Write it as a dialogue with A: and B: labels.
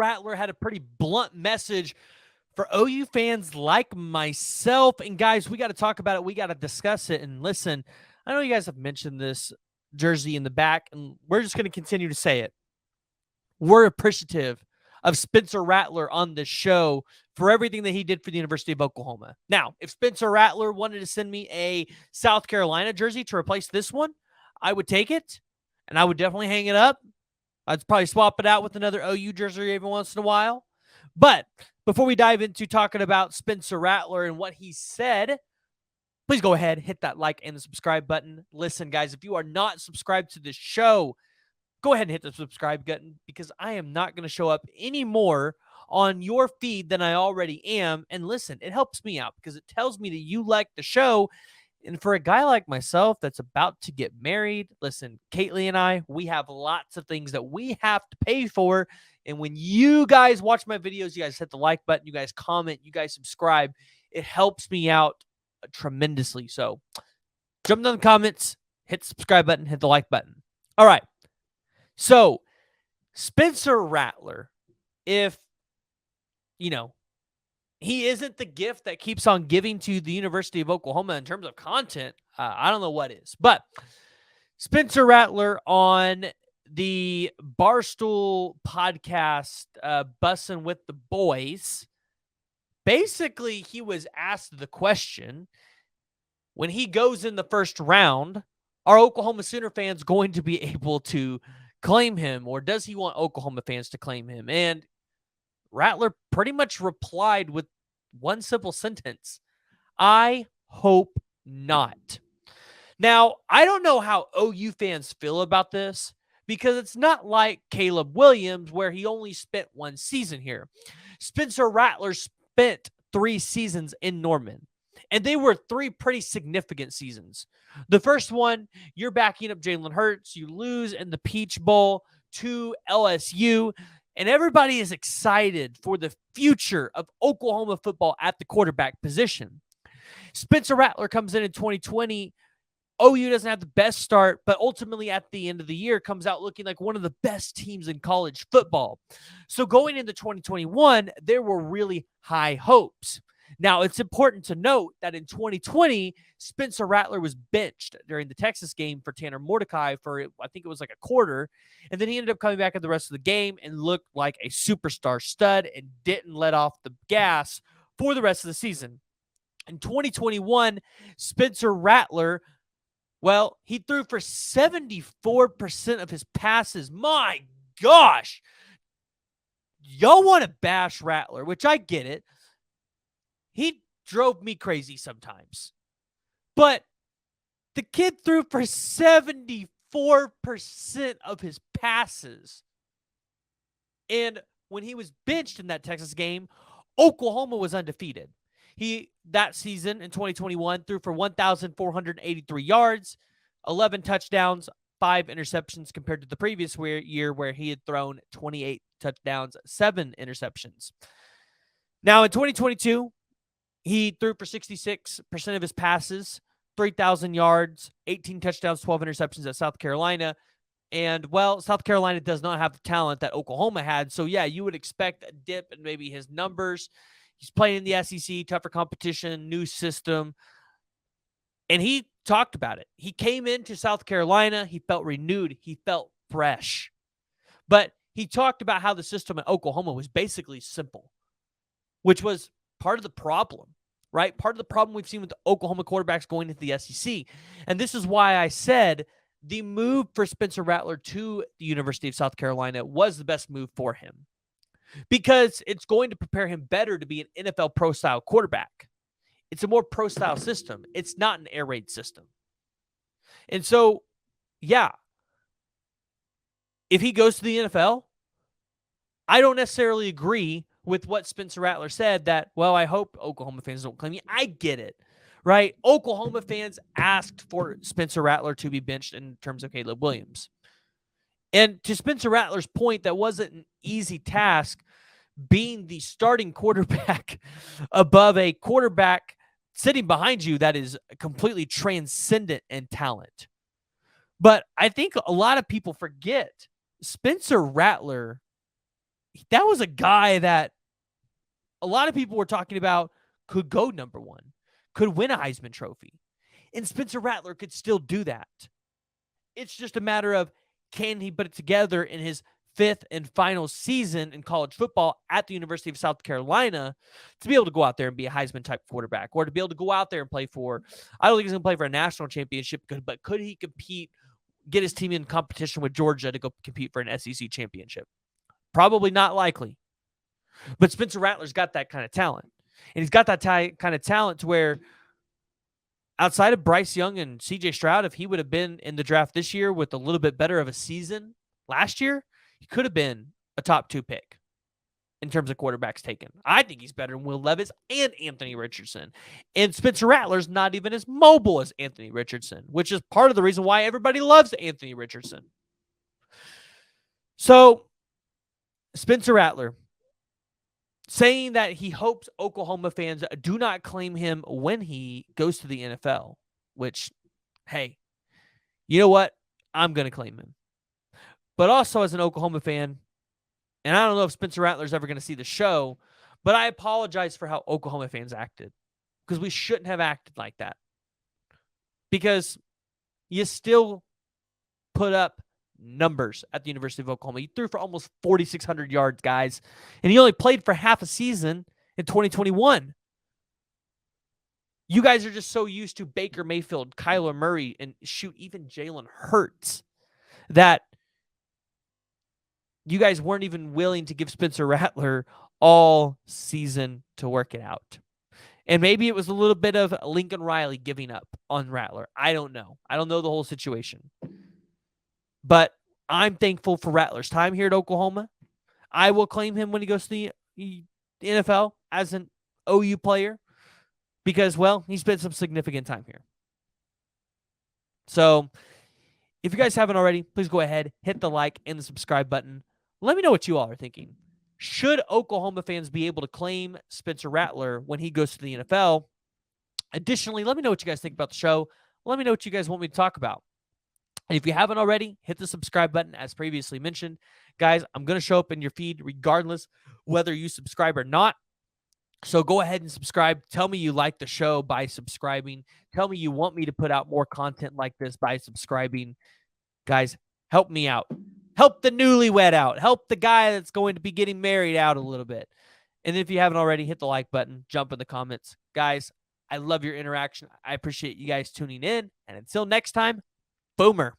A: Rattler had a pretty blunt message for OU fans like myself. And guys, we got to talk about it. We got to discuss it. And listen, I know you guys have mentioned this jersey in the back, and we're just going to continue to say it. We're appreciative of Spencer Rattler on this show for everything that he did for the University of Oklahoma. Now, if Spencer Rattler wanted to send me a South Carolina jersey to replace this one, I would take it, and I would definitely hang it up. I'd probably swap it out with another OU jersey every once in a while. But before we dive into talking about Spencer Rattler and what he said, please go ahead, hit that like and the subscribe button. Listen, guys, if you are not subscribed to this show, go ahead and hit the subscribe button, because I am not going to show up any more on your feed than I already am. And listen, it helps me out because it tells me that you like the show. And for a guy like myself that's about to get married, listen, Caitlin and I, we have lots of things that we have to pay for. And when you guys watch my videos, you guys hit the like button, you guys comment, you guys subscribe, it helps me out tremendously. So jump down the comments, hit the subscribe button, hit the like button. All right. So Spencer Rattler, if, he isn't the gift that keeps on giving to the University of Oklahoma in terms of content, I don't know what is. But Spencer Rattler on the Barstool podcast, Bussin' with the Boys, basically he was asked the question, when he goes in the first round, are Oklahoma Sooner fans going to be able to claim him, or does he want Oklahoma fans to claim him? And Rattler pretty much replied with one simple sentence: I hope not. Now, I don't know how OU fans feel about this, because it's not like Caleb Williams, where he only spent one season here. Spencer Rattler spent 3 seasons in Norman, and they were 3 pretty significant seasons. The first one, you're backing up Jalen Hurts. You lose in the Peach Bowl to LSU, and everybody is excited for the future of Oklahoma football at the quarterback position. Spencer Rattler comes in 2020. OU doesn't have the best start, but ultimately at the end of the year comes out looking like one of the best teams in college football. So going into 2021, there were really high hopes. Now, it's important to note that in 2020, Spencer Rattler was benched during the Texas game for Tanner Mordecai for, I think it was like a quarter. And then he ended up coming back in the rest of the game and looked like a superstar stud and didn't let off the gas for the rest of the season. In 2021, Spencer Rattler, well, he threw for 74% of his passes. My gosh. Y'all want to bash Rattler, which I get it. He drove me crazy sometimes. But the kid threw for 74% of his passes. And when he was benched in that Texas game, Oklahoma was undefeated. He, that season in 2021, threw for 1,483 yards, 11 touchdowns, 5 interceptions, compared to the previous year where he had thrown 28 touchdowns, 7 interceptions. Now in 2022, he threw for 66% of his passes, 3,000 yards, 18 touchdowns, 12 interceptions at South Carolina. And, well, South Carolina does not have the talent that Oklahoma had. So, yeah, you would expect a dip in maybe his numbers. He's playing in the SEC, tougher competition, new system. And he talked about it. He came into South Carolina. He felt renewed. He felt fresh. But he talked about how the system at Oklahoma was basically simple, which was part of the problem, right? Part of the problem we've seen with the Oklahoma quarterbacks going into the SEC. And this is why I said the move for Spencer Rattler to the University of South Carolina was the best move for him, because it's going to prepare him better to be an NFL pro-style quarterback. It's a more pro-style system. It's not an air raid system. And so, yeah, if he goes to the NFL, I don't necessarily agree with what Spencer Rattler said that, well, I hope Oklahoma fans don't claim me. I get it, right? Oklahoma fans asked for Spencer Rattler to be benched in terms of Caleb Williams. And to Spencer Rattler's point, that wasn't an easy task, being the starting quarterback above a quarterback sitting behind you that is completely transcendent in talent. But I think a lot of people forget Spencer Rattler that was a guy that a lot of people were talking about could go number one, could win a Heisman Trophy. And Spencer Rattler could still do that. It's just a matter of can he put it together in his fifth and final season in college football at the University of South Carolina to be able to go out there and be a Heisman type quarterback, or to be able to go out there and play for, I don't think he's going to play for a national championship, but could he compete, get his team in competition with Georgia to go compete for an SEC championship? Probably not likely. But Spencer Rattler's got that kind of talent. And he's got that kind of talent to where outside of Bryce Young and CJ Stroud, if he would have been in the draft this year with a little bit better of a season last year, he could have been a top 2 pick in terms of quarterbacks taken. I think he's better than Will Levis and Anthony Richardson. And Spencer Rattler's not even as mobile as Anthony Richardson, which is part of the reason why everybody loves Anthony Richardson. So, Spencer Rattler saying that he hopes Oklahoma fans do not claim him when he goes to the NFL, which, hey, you know what? I'm going to claim him. But also as an Oklahoma fan, and I don't know if Spencer Rattler's ever going to see the show, but I apologize for how Oklahoma fans acted, because we shouldn't have acted like that. Because you still put up numbers at the University of Oklahoma. He threw for almost 4,600 yards, guys, and he only played for half a season in 2021. You guys are just so used to Baker Mayfield, Kyler Murray, and shoot, even Jalen Hurts, that you guys weren't even willing to give Spencer Rattler all season to work it out. And maybe it was a little bit of Lincoln Riley giving up on Rattler. I don't know. I don't know the whole situation. But I'm thankful for Rattler's time here at Oklahoma. I will claim him when he goes to the NFL as an OU player because, well, he spent some significant time here. So if you guys haven't already, please go ahead, hit the like and the subscribe button. Let me know what you all are thinking. Should Oklahoma fans be able to claim Spencer Rattler when he goes to the NFL? Additionally, let me know what you guys think about the show. Let me know what you guys want me to talk about. And if you haven't already, hit the subscribe button as previously mentioned. Guys, I'm going to show up in your feed regardless whether you subscribe or not. So go ahead and subscribe. Tell me you like the show by subscribing. Tell me you want me to put out more content like this by subscribing. Guys, help me out. Help the newlywed out. Help the guy that's going to be getting married out a little bit. And if you haven't already, hit the like button. Jump in the comments. Guys, I love your interaction. I appreciate you guys tuning in. And until next time, Boomer.